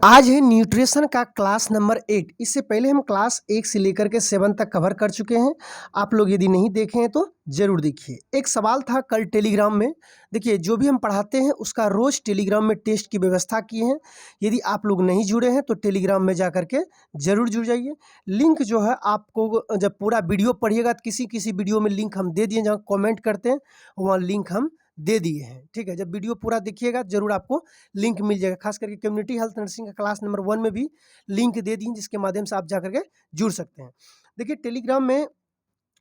आज है न्यूट्रिशन का क्लास नंबर 8। इससे पहले हम क्लास 1 से लेकर के 7 तक कवर कर चुके हैं। आप लोग यदि नहीं देखे हैं तो ज़रूर देखिए। एक सवाल था कल टेलीग्राम में। देखिए, जो भी हम पढ़ाते हैं उसका रोज़ टेलीग्राम में टेस्ट की व्यवस्था किए हैं। यदि आप लोग नहीं जुड़े हैं तो टेलीग्राम में जा कर के ज़रूर जुड़ जाइए। लिंक जो है आपको जब पूरा वीडियो पढ़िएगा तो किसी वीडियो में लिंक हम दे दिए, जहाँ कमेंट करते हैं वहाँ लिंक हम दे दिए हैं। ठीक है, जब वीडियो पूरा देखिएगा जरूर आपको लिंक मिल जाएगा। खास करके कम्युनिटी हेल्थ नर्सिंग का क्लास नंबर 1 में भी लिंक दे दी, जिसके माध्यम से आप जा करके जुड़ सकते हैं। देखिए, टेलीग्राम में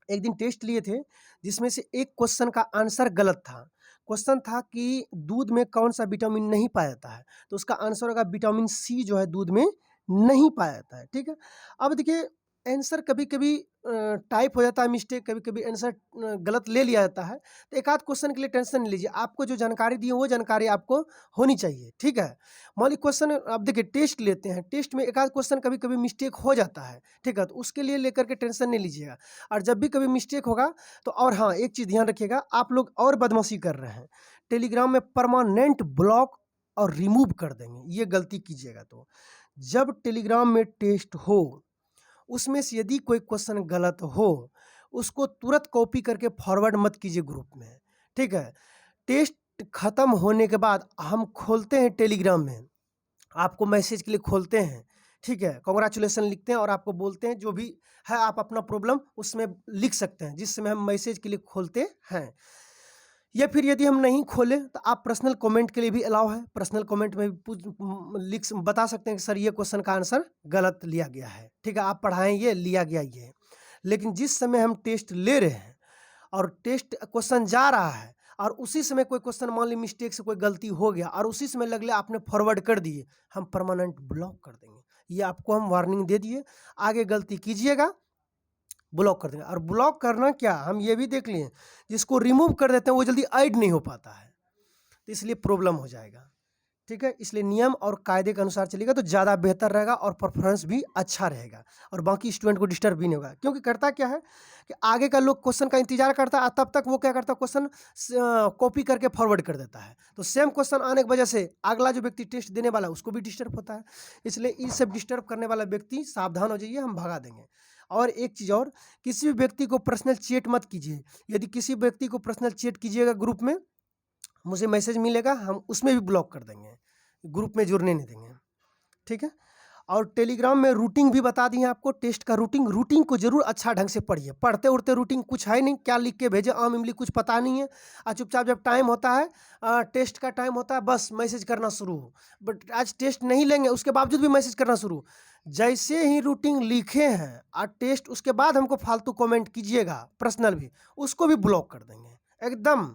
एक दिन टेस्ट लिए थे, जिसमें से एक क्वेश्चन का आंसर गलत था। क्वेश्चन था कि दूध में कौन सा विटामिन नहीं पाया जाता है, तो उसका आंसर होगा विटामिन सी जो है दूध में नहीं पाया जाता है। ठीक है, अब देखिए आंसर कभी कभी टाइप हो जाता है मिस्टेक, कभी कभी आंसर गलत ले लिया जाता है। तो एक आध क्वेश्चन के लिए टेंशन नहीं लीजिए, आपको जो जानकारी दी है वो जानकारी आपको होनी चाहिए। ठीक है, मान लीजिए क्वेश्चन, अब देखिए टेस्ट लेते हैं, टेस्ट में एक आध क्वेश्चन कभी कभी मिस्टेक हो जाता है। ठीक है, तो उसके लिए लेकर के टेंशन नहीं लीजिएगा। और जब भी कभी मिस्टेक होगा तो, और हाँ एक चीज़ ध्यान रखिएगा, आप लोग और बदमाशी कर रहे हैं, टेलीग्राम में परमानेंट ब्लॉक और रिमूव कर देंगे, ये गलती कीजिएगा। तो जब टेलीग्राम में टेस्ट हो, उसमें से यदि कोई क्वेश्चन गलत हो, उसको तुरंत कॉपी करके फॉरवर्ड मत कीजिए ग्रुप में। ठीक है, टेस्ट खत्म होने के बाद हम खोलते हैं टेलीग्राम में, आपको मैसेज के लिए खोलते हैं। ठीक है, कॉन्ग्रेचुलेसन लिखते हैं और आपको बोलते हैं जो भी है आप अपना प्रॉब्लम उसमें लिख सकते हैं, जिस समय हम मैसेज के लिए खोलते हैं। या फिर यदि हम नहीं खोलें तो आप पर्सनल कमेंट के लिए भी अलाउ है, पर्सनल कमेंट में भी लिख बता सकते हैं कि सर ये क्वेश्चन का आंसर गलत लिया गया है। ठीक है, आप पढ़ाएं ये लिया गया ये। लेकिन जिस समय हम टेस्ट ले रहे हैं और टेस्ट क्वेश्चन जा रहा है और उसी समय कोई क्वेश्चन मान ली मिस्टेक से कोई गलती हो गया और उसी समय लगले आपने फॉरवर्ड कर दिए, हम परमानेंट ब्लॉक कर देंगे। ये आपको हम वार्निंग दे दिए, आगे गलती कीजिएगा ब्लॉक कर देंगे। और ब्लॉक करना क्या, हम ये भी देख लिए, जिसको रिमूव कर देते हैं वो जल्दी ऐड नहीं हो पाता है, तो इसलिए प्रॉब्लम हो जाएगा। ठीक है, इसलिए नियम और कायदे के अनुसार चलेगा तो ज़्यादा बेहतर रहेगा और परफॉर्मेंस भी अच्छा रहेगा और बाकी स्टूडेंट को डिस्टर्ब भी नहीं होगा। क्योंकि करता क्या है कि आगे का लोग क्वेश्चन का इंतजार करता है, तब तक वो क्या करता है, क्वेश्चन कॉपी करके फॉरवर्ड कर देता है, तो सेम क्वेश्चन आने की वजह से अगला जो व्यक्ति टेस्ट देने वाला है उसको भी डिस्टर्ब होता है। इसलिए इस सब डिस्टर्ब करने वाला व्यक्ति सावधान हो जाइए, हम भगा देंगे। और एक चीज़ और, किसी भी व्यक्ति को पर्सनल चैट मत कीजिए। यदि किसी व्यक्ति को पर्सनल चैट कीजिएगा ग्रुप में, मुझे मैसेज मिलेगा, हम उसमें भी ब्लॉक कर देंगे, ग्रुप में जुड़ने नहीं देंगे। ठीक है, और टेलीग्राम में रूटिंग भी बता दी है आपको, टेस्ट का रूटिंग को जरूर अच्छा ढंग से पढ़िए। पढ़ते उड़ते रूटिंग कुछ है नहीं, क्या लिख के भेजे आम इमली कुछ पता नहीं है, और चुपचाप जब टाइम होता है, टेस्ट का टाइम होता है, बस मैसेज करना शुरू हो। बट आज टेस्ट नहीं लेंगे उसके बावजूद भी मैसेज करना शुरू। जैसे ही रूटिंग लिखे हैं और टेस्ट, उसके बाद हमको फालतू कमेंट कीजिएगा पर्सनल भी, उसको भी ब्लॉक कर देंगे एकदम।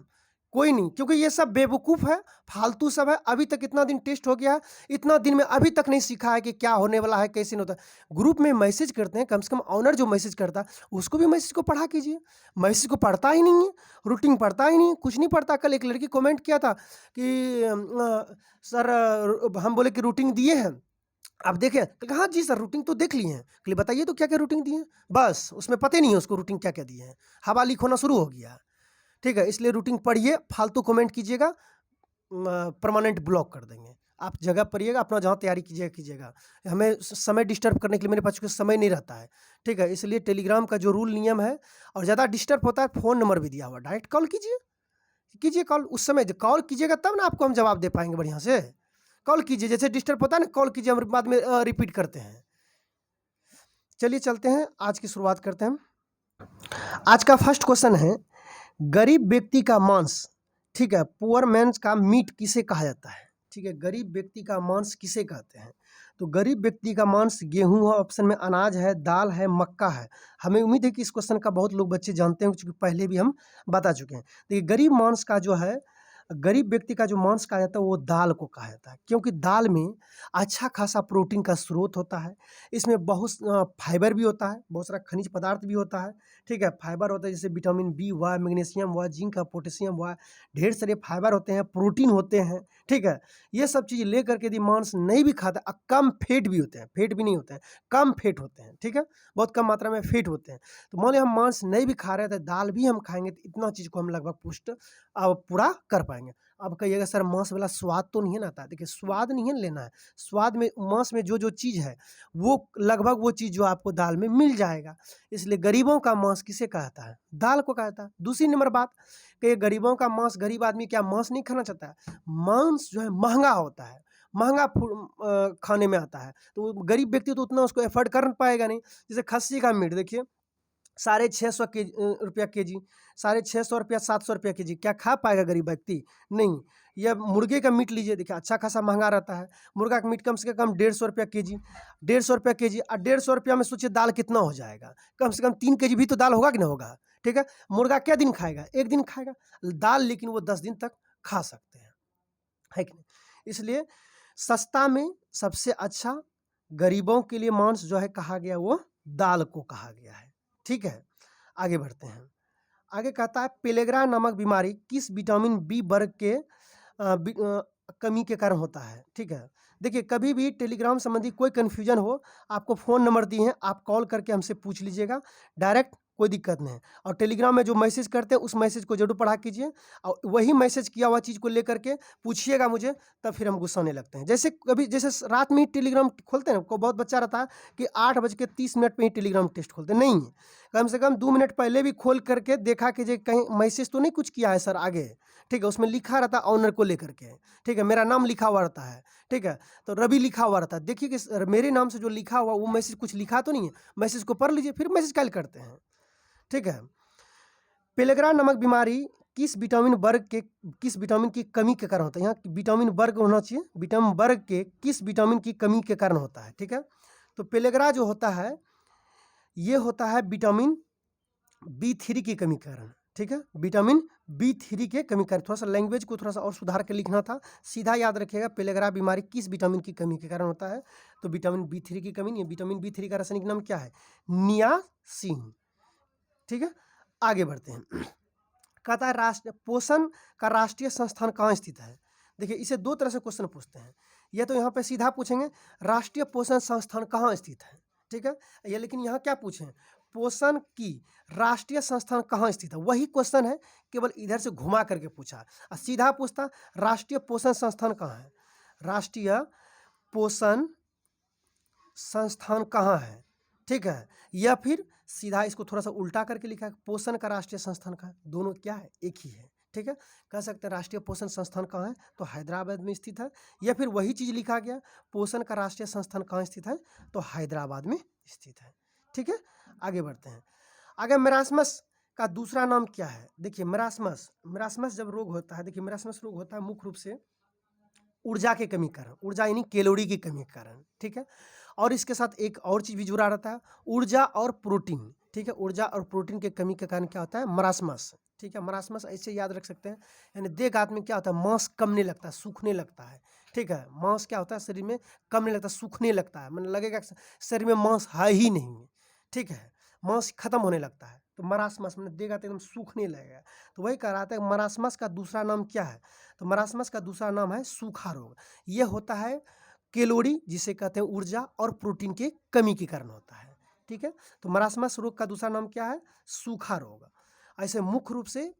कोई नहीं, क्योंकि ये सब बेवकूफ़ है, फालतू सब है। अभी तक इतना दिन टेस्ट हो गया है, इतना दिन में अभी तक नहीं सीखा है कि क्या होने वाला है, कैसे नहीं होता। ग्रुप में मैसेज करते हैं, कम से कम ऑनर जो मैसेज करता है उसको भी मैसेज को पढ़ा कीजिए। मैसेज को पढ़ता ही नहीं है, रूटीन पढ़ता ही नहीं, कुछ नहीं पढ़ता। कल एक लड़की कमेंट किया था कि सर हम बोले कि रूटीन दिए हैं, आप देखें, तो हाँ जी सर रूटीन तो देख लिए हैं। कल बताइए तो क्या क्या रूटीन दिए हैं, बस उसमें पता नहीं है उसको रूटीन क्या क्या दिए हैं, हवा लीक होना शुरू हो गया। ठीक है, इसलिए रूटीन पढ़िए, फालतू कमेंट कीजिएगा, परमानेंट ब्लॉक कर देंगे। आप जगह पढ़िएगा, अपना जहाँ तैयारी कीजिएगा। हमें समय डिस्टर्ब करने के लिए मेरे पास कोई समय नहीं रहता है। ठीक है, इसलिए टेलीग्राम का जो रूल नियम है, और ज़्यादा डिस्टर्ब होता है, फ़ोन नंबर भी दिया हुआ, डायरेक्ट कॉल कीजिए कॉल। उस समय कॉल कीजिएगा तब ना आपको हम जवाब दे पाएंगे बढ़िया से। कॉल कीजिए, जैसे डिस्टर्ब होता है ना, कॉल कीजिए, हम बाद में रिपीट करते हैं। चलिए चलते हैं, आज की शुरुआत करते हैं। आज का फर्स्ट क्वेश्चन है, गरीब व्यक्ति का मांस, ठीक है, पुअर मैन्स का मीट किसे कहा जाता है। ठीक है, गरीब व्यक्ति का मांस किसे कहते हैं। तो गरीब व्यक्ति का मांस गेहूं है, ऑप्शन में अनाज है, दाल है, मक्का है। हमें उम्मीद है कि इस क्वेश्चन का बहुत लोग बच्चे जानते हैं, क्योंकि पहले भी हम बता चुके हैं। देखिए, गरीब मांस का जो है, गरीब व्यक्ति का जो मांस कहा जाता है वो दाल को कहा जाता है, क्योंकि दाल में अच्छा खासा प्रोटीन का स्रोत होता है। इसमें बहुत फाइबर भी होता है, बहुत सारा खनिज पदार्थ भी होता है। ठीक है, फाइबर होता है जैसे विटामिन बी हुआ, मैग्नीशियम हुआ, जिंक का, पोटेशियम हुआ, ढेर सारे फाइबर होते हैं, प्रोटीन होते हैं। ठीक है, ये सब चीज़ लेकर के यदि मांस नहीं भी खाता, कम फेट भी होते हैं, फेट भी नहीं होते हैं, कम फेट होते हैं। ठीक है, बहुत कम मात्रा में फेट होते हैं। तो मान लीजिए हम मांस नहीं भी खा रहे थे, दाल भी हम खाएंगे तो इतना चीज़ को हम लगभग पुष्ट पूरा कर पाएंगे। अब कहिएगा सर मांस वाला स्वाद तो नहीं है ना आता। देखिए स्वाद नहीं है ना लेना है, स्वाद में मांस में जो जो चीज़ है वो लगभग वो चीज़ जो आपको दाल में मिल जाएगा। इसलिए गरीबों का मांस किसे कहता है? दाल को कहता है। दूसरी नंबर बात कि गरीबों का मांस, गरीब आदमी क्या मांस नहीं खाना चाहता है? मांस जो है महंगा होता है, महंगा खाने में आता है, तो गरीब व्यक्ति तो उतना उसको एफर्ड कर पाएगा नहीं। जैसे खस्सी का मीट देखिए 650 रुपया के जी, 650 रुपया 700 रुपया के जी, क्या खा पाएगा गरीब व्यक्ति? नहीं। या मुर्गे का मीट लीजिए, देखिए अच्छा खासा महंगा रहता है। मुर्गा का मीट कम से कम 150 रुपया के जी, 150 रुपया के जी। और 150 रुपया में सोचिए दाल कितना हो जाएगा? कम से कम 3 के जी भी तो दाल होगा कि नहीं होगा? ठीक है। मुर्गा क्या दिन खाएगा? 1 दिन खाएगा दाल, लेकिन वो 10 दिन तक खा सकते हैं, है कि नहीं? इसलिए सस्ता में सबसे अच्छा गरीबों के लिए मांस जो है कहा गया वो दाल को कहा गया है। ठीक है, आगे बढ़ते हैं। आगे कहता है पेलेग्रा नामक बीमारी किस विटामिन बी वर्ग के कमी के कारण होता है? ठीक है, देखिए कभी भी टेलीग्राम संबंधी कोई कन्फ्यूजन हो, आपको फ़ोन नंबर दिए हैं, आप कॉल करके हमसे पूछ लीजिएगा डायरेक्ट, कोई दिक्कत नहीं है। और टेलीग्राम में जो मैसेज करते हैं उस मैसेज को जरूर पढ़ा कीजिए, और वही मैसेज किया हुआ चीज़ को लेकर के पूछिएगा मुझे, तब फिर हम गुस्सा होने लगते हैं। जैसे कभी जैसे रात में ही टेलीग्राम खोलते हैं ना, को बहुत बच्चा रहता है कि 8:30 पे ही टेलीग्राम टेस्ट खोलते हैं, नहीं है। कम से कम 2 मिनट पहले भी खोल करके देखा कीजिए कहीं मैसेज तो नहीं कुछ किया है सर आगे, ठीक है, उसमें लिखा रहता है ऑनर को लेकर के, ठीक है, मेरा नाम लिखा हुआ रहता है, ठीक है, तो रवि लिखा हुआ रहता है। देखिए कि मेरे नाम से जो लिखा हुआ वो मैसेज कुछ लिखा तो नहीं है, मैसेज को पढ़ लीजिए फिर मैसेज कॉल करते हैं। ठीक है, पेलेग्रा नामक बीमारी किस विटामिन की कमी के कारण होता है? यहाँ विटामिन वर्ग होना चाहिए, विटामिन वर्ग के किस विटामिन की कमी के कारण होता है? ठीक है, तो पेलेग्रा जो होता है ये होता है विटामिन B3 की कमी के कारण। ठीक है, विटामिन B3 के कमी कारण। थोड़ा सा लैंग्वेज को थोड़ा सा और सुधार के लिखना था, सीधा याद रखिएगा पेलेग्रा बीमारी किस विटामिन की कमी के कारण होता है? तो विटामिन B3 की कमी नहीं है। विटामिन B3 का रासायनिक नाम क्या है? नियासिन। ठीक है, आगे बढ़ते हैं। कहता है पोषण का राष्ट्रीय संस्थान कहाँ स्थित है? देखिए इसे दो तरह से क्वेश्चन पूछते हैं, या तो यहाँ पे सीधा पूछेंगे राष्ट्रीय पोषण संस्थान कहाँ स्थित है, ठीक है, या लेकिन यहाँ क्या पूछें पोषण की राष्ट्रीय संस्थान कहाँ स्थित है, वही क्वेश्चन है, केवल इधर से घुमा करके पूछा। और सीधा पूछता राष्ट्रीय पोषण संस्थान कहाँ है, राष्ट्रीय पोषण संस्थान कहाँ है, ठीक है, या फिर सीधा इसको थोड़ा सा उल्टा करके लिखा है पोषण का राष्ट्रीय संस्थान कहाँ है, दोनों क्या है एक ही है। ठीक है, कह सकते हैं राष्ट्रीय पोषण संस्थान कहाँ है, तो हैदराबाद में स्थित है, या फिर वही चीज़ लिखा गया पोषण का राष्ट्रीय संस्थान कहाँ स्थित है, तो हैदराबाद में स्थित है। ठीक है, आगे बढ़ते हैं। आगे मेरास्मस का दूसरा नाम क्या है? देखिए मेरास्मस जब रोग होता है, देखिए मेरास्मस रोग होता है मुख्य रूप से ऊर्जा के कमी के कारण, ऊर्जा यानी कैलोरी की कमी के कारण। ठीक है, और इसके साथ एक और चीज़ भी जुड़ा रहता है ऊर्जा और प्रोटीन। ठीक है, ऊर्जा और प्रोटीन के कमी के कारण क्या होता है मरासमस। ठीक है, मरासमस ऐसे याद रख सकते हैं, यानी देह हाथ में क्या होता है मांस कमने लगता है, सूखने लगता है। ठीक है, मांस क्या होता है शरीर में कमने लगता है, सूखने लगता है, मतलब लगेगा शरीर में मांस है ही नहीं। ठीक है, मांस खत्म होने लगता है, तो मरासमस मतलब देह हाथ एकदम सूखने लगेगा। तो वही कह रहा था मरासमस का दूसरा नाम क्या है, तो मरासमस का दूसरा नाम है सूखा रोग। यह होता है कैलोरी जिसे कहते हैं ऊर्जा और प्रोटीन के कमी के कारण होता है। ठीक है, तो मरासमस रोग का दूसरा नाम क्या है, सूखा रोग। ऐसे मुख्य रूप से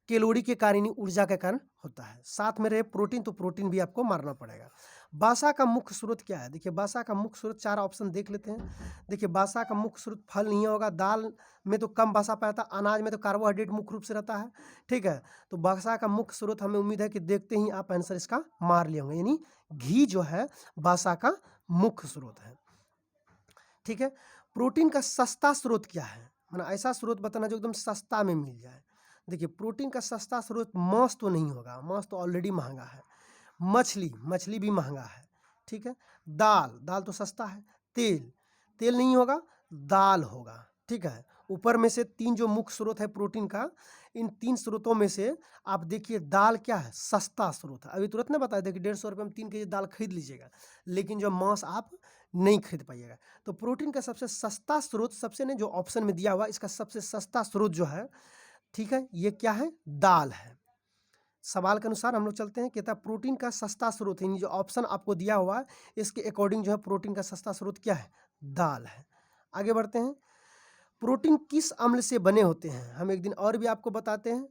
कैलोरी के कारण ही ऊर्जा के कारण होता है, साथ में रहे प्रोटीन, तो प्रोटीन भी आपको मारना पड़ेगा। बासा का मुख्य स्रोत क्या है? देखिए बासा का मुख्य स्रोत 4 ऑप्शन देख लेते हैं। देखिए बासा का मुख्य स्रोत फल नहीं होगा, दाल में तो कम बासा पाता, अनाज में तो कार्बोहाइड्रेट मुख्य रूप से रहता है। ठीक है, तो बासा का मुख्य स्रोत हमें उम्मीद है कि देखते ही आप आंसर इसका मार लिए होंगे, यानी घी जो है बासा का मुख्य स्रोत है। ठीक है, प्रोटीन का सस्ता स्रोत क्या है, मतलब ऐसा स्रोत बताना जो एकदम सस्ता में मिल जाए। देखिए प्रोटीन का सस्ता स्रोत मांस तो नहीं होगा, मांस तो ऑलरेडी महंगा है। मछली भी महंगा है। ठीक है, दाल तो सस्ता है। तेल नहीं होगा, दाल होगा। ठीक है, ऊपर में से 3 जो मुख्य स्रोत है प्रोटीन का, इन 3 स्रोतों में से आप देखिए दाल क्या है, सस्ता स्रोत है। अभी तुरंत ना बताया, देखिए 150 रुपये में 3 केजी दाल खरीद लीजिएगा, लेकिन जो मांस आप नहीं खरीद पाइएगा। तो प्रोटीन का सबसे सस्ता स्रोत, सबसे ने जो ऑप्शन में दिया हुआ इसका सबसे सस्ता स्रोत जो है, ठीक है, ये क्या है, दाल है। सवाल के अनुसार हम लोग चलते हैं, कहता है प्रोटीन का सस्ता स्रोत है, जो ऑप्शन आपको दिया हुआ है इसके अकॉर्डिंग जो है प्रोटीन का सस्ता स्रोत क्या है, दाल है। आगे बढ़ते हैं, प्रोटीन किस अम्ल से बने होते हैं? हम एक दिन और भी आपको बताते हैं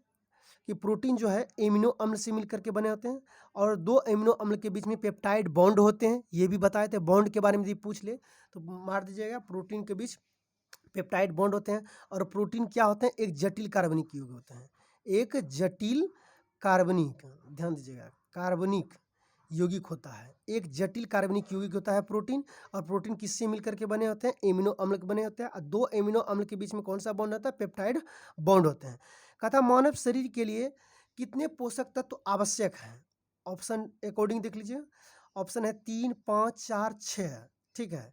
कि प्रोटीन जो है एमिनो अम्ल से मिलकर के बने होते हैं और दो एमिनो अम्ल के बीच में पेप्टाइड बॉन्ड होते हैं, ये भी बताए थे। बॉन्ड के बारे में यदि पूछ ले तो मार दीजिएगा, प्रोटीन के बीच पेप्टाइड बॉन्ड होते हैं। और प्रोटीन क्या होते हैं, एक जटिल कार्बनिक युग्म होते हैं, एक जटिल कार्बनिक, ध्यान दीजिएगा, कार्बनिक यौगिक होता है, एक जटिल कार्बनिक यौगिक होता है प्रोटीन। और प्रोटीन किससे मिलकर के बने होते हैं, एमिनो अम्ल के बने होते हैं। और दो एमिनो अम्ल के बीच में कौन सा बॉन्ड होता है, पेप्टाइड बॉन्ड होते हैं। कहता मानव शरीर के लिए कितने पोषक तत्व आवश्यक हैं, ऑप्शन अकॉर्डिंग देख लीजिए, ऑप्शन है 3, 5, 4, 6। ठीक है,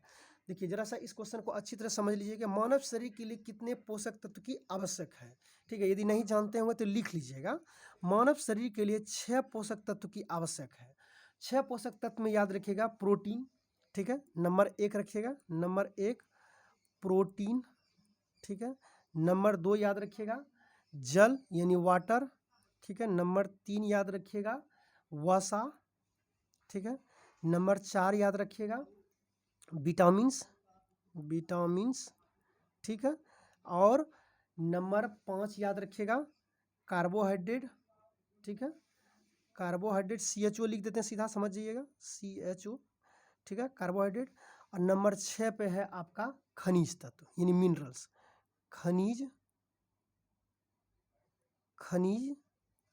देखिए जरा सा इस क्वेश्चन को अच्छी तरह समझ लीजिए कि मानव शरीर के लिए कितने पोषक तत्व की आवश्यक है। ठीक है, यदि नहीं जानते होंगे तो लिख लीजिएगा, मानव शरीर के लिए 6 पोषक तत्व की आवश्यक है। 6 पोषक तत्व में याद रखिएगा प्रोटीन, ठीक है, नंबर 1 रखिएगा, नंबर 1 प्रोटीन, ठीक है। नंबर 2 याद रखिएगा जल यानी वाटर, ठीक है। नंबर 3 याद रखिएगा वसा, ठीक है। नंबर 4 याद रखिएगा विटामिन्स, विटामिन्स, ठीक है। और नंबर 5 याद रखिएगा कार्बोहाइड्रेट, ठीक है, कार्बोहाइड्रेट CHO लिख देते हैं, सीधा समझ जाइएगा CHO, ठीक है, कार्बोहाइड्रेट। और नंबर 6 पे है आपका खनिज तत्व यानी मिनरल्स, खनिज, खनिज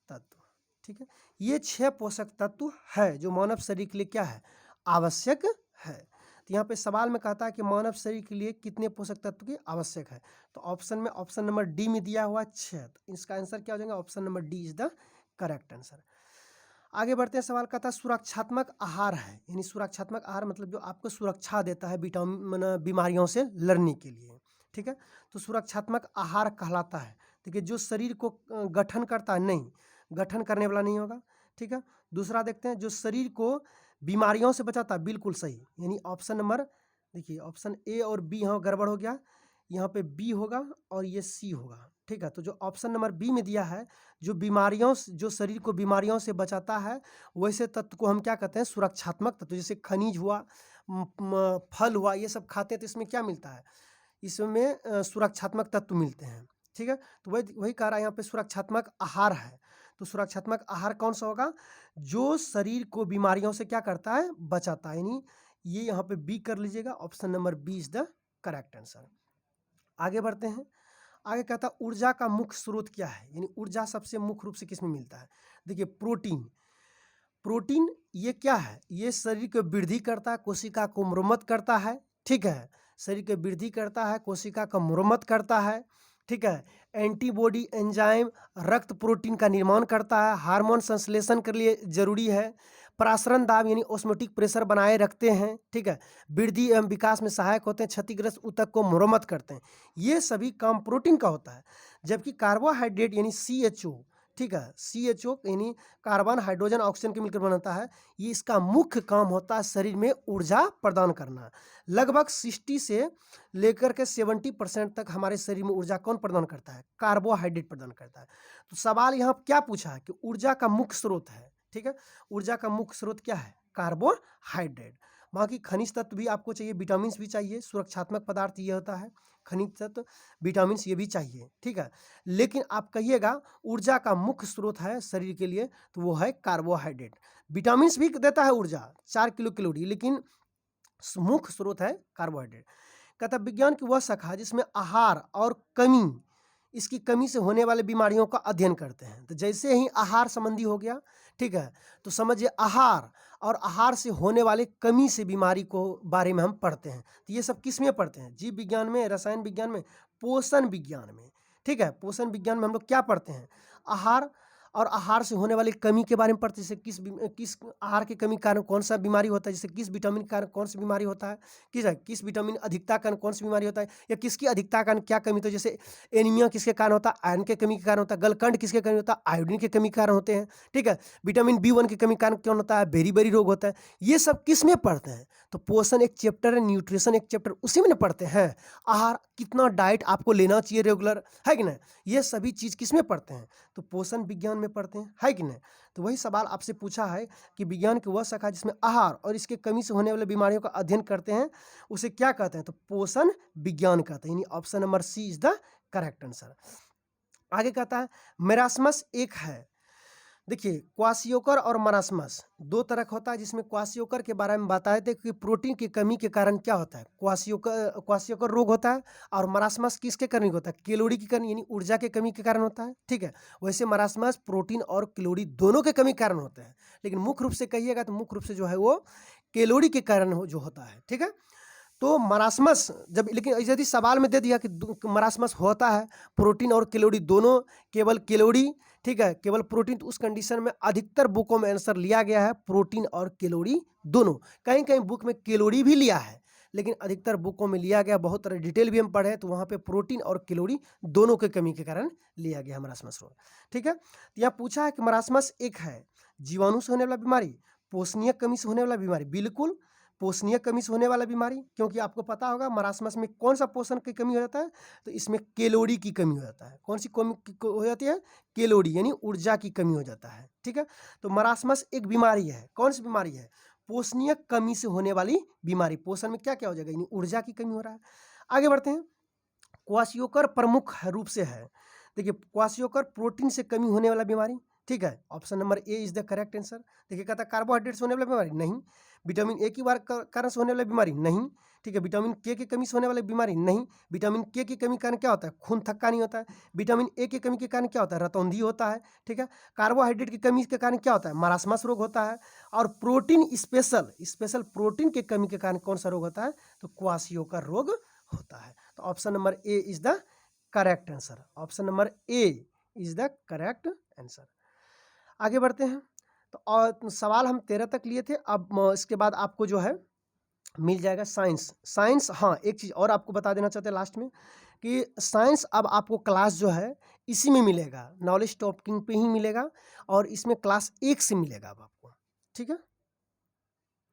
तत्व, ठीक है। ये 6 पोषक तत्व है जो मानव शरीर के लिए क्या है, आवश्यक है। तो यहाँ पे सवाल में कहता है कि मानव शरीर के लिए कितने पोषक तत्व की आवश्यक है, तो ऑप्शन में ऑप्शन नंबर डी में दिया हुआ 6, तो इसका आंसर क्या हो जाएगा, option number D is the correct answer. आगे बढ़ते हैं, सवाल कहता है सुरक्षात्मक आहार है, यानी सुरक्षात्मक आहार मतलब जो आपको सुरक्षा देता है विटामिन बीमारियों से लड़ने के लिए, ठीक है। तो सुरक्षात्मक आहार कहलाता है, देखिए जो शरीर को गठन करता है, नहीं गठन करने वाला नहीं होगा, ठीक है। दूसरा देखते हैं जो शरीर को बीमारियों से बचाता है, बिल्कुल सही, यानी ऑप्शन नंबर, देखिए ऑप्शन ए और बी यहाँ गड़बड़ हो गया, यहाँ पे बी होगा और ये सी होगा, ठीक है। तो जो ऑप्शन नंबर बी में दिया है, जो बीमारियों जो शरीर को बीमारियों से बचाता है, वैसे तत्व को हम क्या कहते हैं, सुरक्षात्मक तत्व। जैसे खनिज हुआ, फल हुआ, ये सब खाते हैं तो इसमें क्या मिलता है, इसमें सुरक्षात्मक तत्व मिलते हैं, ठीक है। तो वही कह रहा है यहाँ पे सुरक्षात्मक आहार है, तो सुरक्षात्मक आहार कौन सा होगा, जो शरीर को बीमारियों से क्या करता है, बचाता है, यानी ये यहाँ पे बी कर लीजिएगा, option number B is the correct answer. आगे बढ़ते हैं, आगे कहता है ऊर्जा का मुख्य स्रोत क्या है, यानी ऊर्जा सबसे मुख्य रूप से किस में मिलता है। देखिए प्रोटीन, प्रोटीन ये क्या है, ये शरीर को वृद्धि करता है, कोशिका को मरम्मत करता है, ठीक है, शरीर की वृद्धि करता है, कोशिका का मरम्मत करता है, ठीक है। एंटीबॉडी एंजाइम रक्त प्रोटीन का निर्माण करता है, हार्मोन संश्लेषण के लिए जरूरी है, प्रासरण दाब यानी ऑस्मोटिक प्रेशर बनाए रखते हैं, ठीक है, वृद्धि एवं विकास में सहायक होते हैं, क्षतिग्रस्त ऊतक को मरम्मत करते हैं, ये सभी काम प्रोटीन का होता है। जबकि कार्बोहाइड्रेट यानी CHO, ठीक है, CHO यानी कार्बन हाइड्रोजन ऑक्सीजन के मिलकर बनाता है, ये इसका मुख्य काम होता है शरीर में ऊर्जा प्रदान करना। लगभग 60 से लेकर के 70% तक हमारे शरीर में ऊर्जा कौन प्रदान करता है, कार्बोहाइड्रेट प्रदान करता है। तो सवाल यहाँ क्या पूछा है कि ऊर्जा का मुख्य स्रोत है, ठीक है, ऊर्जा का मुख्य स्रोत क्या है, कार्बोहाइड्रेट। बाकी खनिज तत्व भी आपको चाहिए, विटामिन भी चाहिए, सुरक्षात्मक पदार्थ ये होता है, खनिज तत्व विटामिन ये भी चाहिए, ठीक है। लेकिन आप कहिएगा ऊर्जा का मुख्य स्रोत है शरीर के लिए, तो वो है कार्बोहाइड्रेट। विटामिन भी देता है ऊर्जा 4 किलो कैलोरी, लेकिन मुख्य स्रोत है कार्बोहाइड्रेट। कहता विज्ञान की वह शाखा जिसमें आहार और कमी, इसकी कमी से होने वाले बीमारियों का अध्ययन करते हैं। तो जैसे ही आहार संबंधी हो गया, ठीक है, तो समझिए आहार और आहार से होने वाले कमी से बीमारी को बारे में हम पढ़ते हैं। तो ये सब किस में पढ़ते हैं, जीव विज्ञान में, रसायन विज्ञान में, पोषण विज्ञान में, ठीक है। पोषण विज्ञान में हम लोग क्या पढ़ते हैं, आहार और आहार से होने वाली कमी के बारे में पढ़ते हैं। जैसे किस आहार की कमी के कारण कौन सा बीमारी होता है, जैसे किस विटामिन के कारण कौन सी बीमारी होता है, किस विटामिन अधिकता के कारण कौन सी बीमारी होता है, या किसकी अधिकता के कारण क्या कमी होती है। जैसे एनीमिया किसके कारण होता है, आयरन के कमी के कारण होता है, गलकंड किसके कारण होता है, आयोडीन की कमी के कारण होते हैं, ठीक है। विटामिन B1 की कमी के कारण क्यों होता है, बेरी रोग होता है। ये सब किस में पढ़ते हैं, तो पोषण एक चैप्टर है, न्यूट्रिशन एक चैप्टर, उसी में पढ़ते हैं। आहार कितना डाइट आपको लेना चाहिए रेगुलर, है कि नहीं, ये सभी चीज़ किस में पढ़ते हैं, तो पोषण विज्ञान में पढ़ते हैं, है कि नहीं। तो वही सवाल आपसे पूछा है कि विज्ञान की वह शाखा जिसमें आहार और इसके कमी से होने वाले बीमारियों का अध्ययन करते हैं, उसे क्या कहते हैं, तो पोषण विज्ञान कहते हैं, यानी option number C is the correct answer. आगे कहता है मेरास्मस एक है। देखिए क्वासियोकर और मरास्मस दो तरह का होता है, जिसमें क्वासियोकर के बारे में बताए थे कि प्रोटीन की कमी के कारण क्या होता है, क्वासियोकर रोग होता है। और मरास्मस किसके कारण होता है, कैलोरी की कमी यानी ऊर्जा के कमी के कारण होता है। ठीक है, वैसे मरास्मस प्रोटीन और कैलोरी दोनों के कमी के कारण होते हैं, लेकिन मुख्य रूप से कहिएगा तो मुख्य रूप से जो है वो कैलोरी के कारण जो होता है। ठीक है, तो मरास्मस जब, लेकिन यदि सवाल में दे दिया कि मरास्मस होता है प्रोटीन और कैलोरी दोनों, केवल कैलोरी, ठीक है, केवल प्रोटीन, तो उस कंडीशन में अधिकतर बुकों में आंसर लिया गया है प्रोटीन और कैलोरी दोनों। कहीं कहीं बुक में कैलोरी भी लिया है, लेकिन अधिकतर बुकों में लिया गया, बहुत तरह डिटेल भी हम पढ़े तो वहाँ पे प्रोटीन और कैलोरी दोनों के कमी के कारण लिया गया मरास्मस रोग। ठीक है, तो यहाँ पूछा है कि मरास्मस एक है जीवाणु से होने वाला बीमारी, पोषणीय कमी से होने वाला बीमारी। बिल्कुल पोषणीय कमी से होने वाला बीमारी, क्योंकि आपको पता होगा मरास्मस में कौन सा पोषण की कमी हो जाता है, तो इसमें कैलोरी की कमी हो जाता है। कौन सी कमी हो जाती है, कैलोरी यानी ऊर्जा की कमी हो जाता है। ठीक है, तो मरास्मस एक बीमारी है। कौन सी बीमारी है, पोषणीय कमी से होने वाली बीमारी। पोषण में क्या क्या हो जाएगा, यानी ऊर्जा की कमी हो रहा है। आगे बढ़ते हैं, क्वासियोकर प्रमुख रूप से है। देखिए क्वासियोकर प्रोटीन से कमी होने वाला बीमारी। ठीक है, option number A is the correct answer. देखिए कहता है कार्बोहाइड्रेट से होने वाला बीमारी नहीं, विटामिन ए की कारण से होने वाली बीमारी नहीं। ठीक है, विटामिन के की कमी से होने वाली बीमारी नहीं। विटामिन के की कमी के कारण क्या होता है, खून थक्का नहीं होता है। विटामिन ए की कमी के कारण क्या होता है, रतौंधी होता है। ठीक है, कार्बोहाइड्रेट की कमी के कारण क्या होता है, मरास्मस रोग होता है। और प्रोटीन स्पेशल प्रोटीन की कमी के कारण कौन सा रोग होता है, तो क्वासियोकर रोग होता है। तो option number A is the correct answer. Option number A is the correct answer. आगे बढ़ते हैं, तो और सवाल हम 13 तक लिए थे। अब इसके बाद आपको जो है मिल जाएगा साइंस। हाँ, एक चीज़ और आपको बता देना चाहते हैं लास्ट में कि साइंस अब आपको क्लास जो है इसी में मिलेगा, नॉलेज टॉपिक पे ही मिलेगा, और इसमें क्लास 1 से मिलेगा अब आपको। ठीक है।